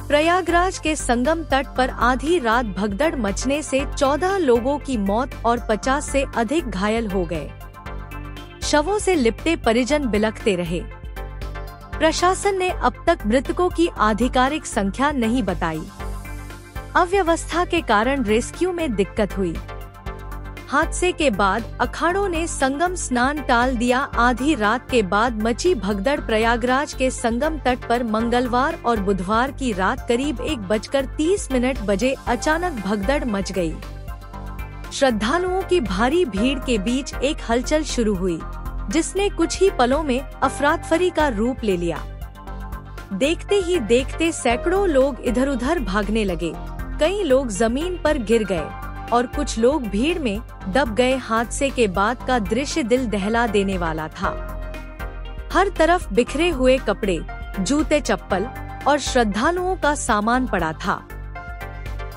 प्रयागराज के संगम तट पर आधी रात भगदड़ मचने से 14 लोगों की मौत और 50 से अधिक घायल हो गए। शवों से लिपटे परिजन बिलखते रहे। प्रशासन ने अब तक मृतकों की आधिकारिक संख्या नहीं बताई। अव्यवस्था के कारण रेस्क्यू में दिक्कत हुई। हादसे के बाद अखाड़ों ने संगम स्नान टाल दिया। आधी रात के बाद मची भगदड़। प्रयागराज के संगम तट पर मंगलवार और बुधवार की रात करीब 1:30 बजे अचानक भगदड़ मच गई। श्रद्धालुओं की भारी भीड़ के बीच एक हलचल शुरू हुई, जिसने कुछ ही पलों में अफरातफरी का रूप ले लिया। देखते ही देखते सैकड़ों लोग इधर उधर भागने लगे। कई लोग जमीन पर गिर गए और कुछ लोग भीड़ में दब गए। हादसे के बाद का दृश्य दिल दहला देने वाला था। हर तरफ बिखरे हुए कपड़े, जूते, चप्पल और श्रद्धालुओं का सामान पड़ा था।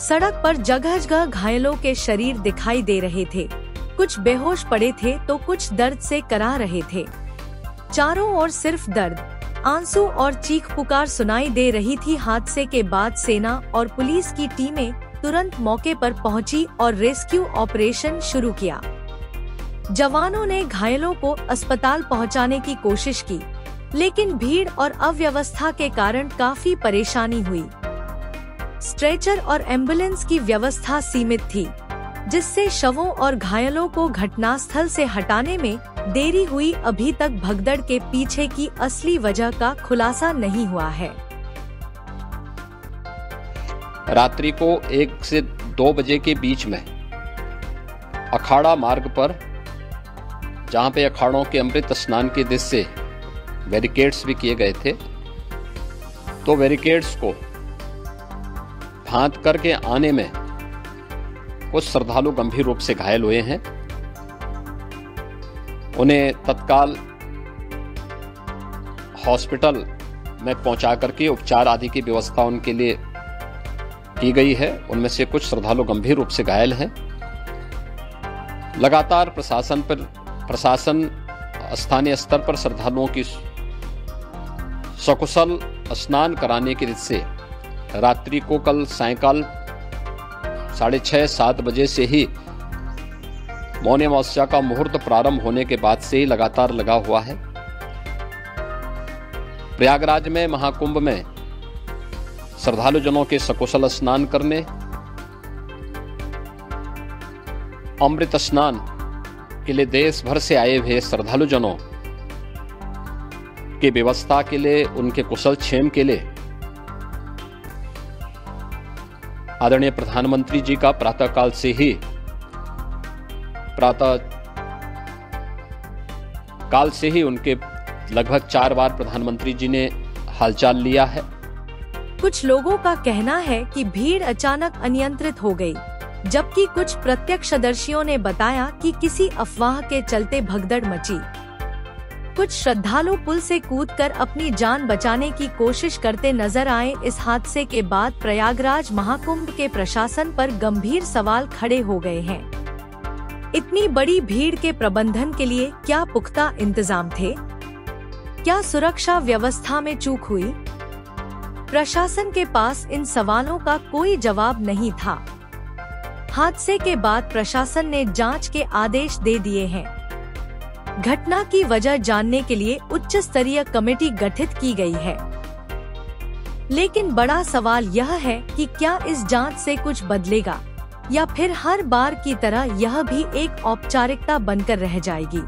सड़क पर जगह जगह घायलों के शरीर दिखाई दे रहे थे। कुछ बेहोश पड़े थे तो कुछ दर्द से कराह रहे थे। चारों ओर सिर्फ दर्द, आंसू और चीख पुकार सुनाई दे रही थी। हादसे के बाद सेना और पुलिस की टीमें तुरंत मौके पर पहुंची और रेस्क्यू ऑपरेशन शुरू किया। जवानों ने घायलों को अस्पताल पहुंचाने की कोशिश की, लेकिन भीड़ और अव्यवस्था के कारण काफी परेशानी हुई। स्ट्रेचर और एम्बुलेंस की व्यवस्था सीमित थी, जिससे शवों और घायलों को घटनास्थल से हटाने में देरी हुई। अभी तक भगदड़ के पीछे की असली वजह का खुलासा नहीं हुआ है। रात्रि को 1 से 2 बजे के बीच में अखाड़ा मार्ग पर, जहां पे अखाड़ों के अमृत स्नान के दृश्य से बैरिकेड्स भी किए गए थे, तो बैरिकेड्स को फांद करके आने में कुछ श्रद्धालु गंभीर रूप से घायल हुए हैं। उन्हें तत्काल हॉस्पिटल में पहुंचा करके उपचार आदि की व्यवस्था उनके लिए की गई है। उनमें से कुछ श्रद्धालु गंभीर रूप से घायल हैं। लगातार प्रशासन स्थानीय स्तर पर श्रद्धालुओं की सकुशल स्नान कराने के दृष्टि से रात्रि को कल सायंकाल 6:30-7 बजे से ही मौनी अमावस्या का मुहूर्त प्रारंभ होने के बाद से ही लगातार लगा हुआ है। प्रयागराज में महाकुंभ में श्रद्धालु जनों के सकुशल स्नान करने, अमृत स्नान के लिए देश भर से आए हुए श्रद्धालु जनों की व्यवस्था के लिए, उनके कुशल क्षेम के लिए आदरणीय प्रधानमंत्री जी का प्रातः काल से ही उनके लगभग 4 बार प्रधानमंत्री जी ने हालचाल लिया है। कुछ लोगों का कहना है कि भीड़ अचानक अनियंत्रित हो गई, जबकि कुछ प्रत्यक्षदर्शियों ने बताया कि किसी अफवाह के चलते भगदड़ मची। कुछ श्रद्धालु पुल से कूदकर अपनी जान बचाने की कोशिश करते नजर आए। इस हादसे के बाद प्रयागराज महाकुंभ के प्रशासन पर गंभीर सवाल खड़े हो गए हैं। इतनी बड़ी भीड़ के प्रबंधन के लिए क्या पुख्ता इंतजाम थे? क्या सुरक्षा व्यवस्था में चूक हुई? प्रशासन के पास इन सवालों का कोई जवाब नहीं था। हादसे के बाद प्रशासन ने जांच के आदेश दे दिए हैं। घटना की वजह जानने के लिए उच्च स्तरीय कमेटी गठित की गई है। लेकिन बड़ा सवाल यह है कि क्या इस जांच से कुछ बदलेगा या फिर हर बार की तरह यह भी एक औपचारिकता बनकर रह जाएगी।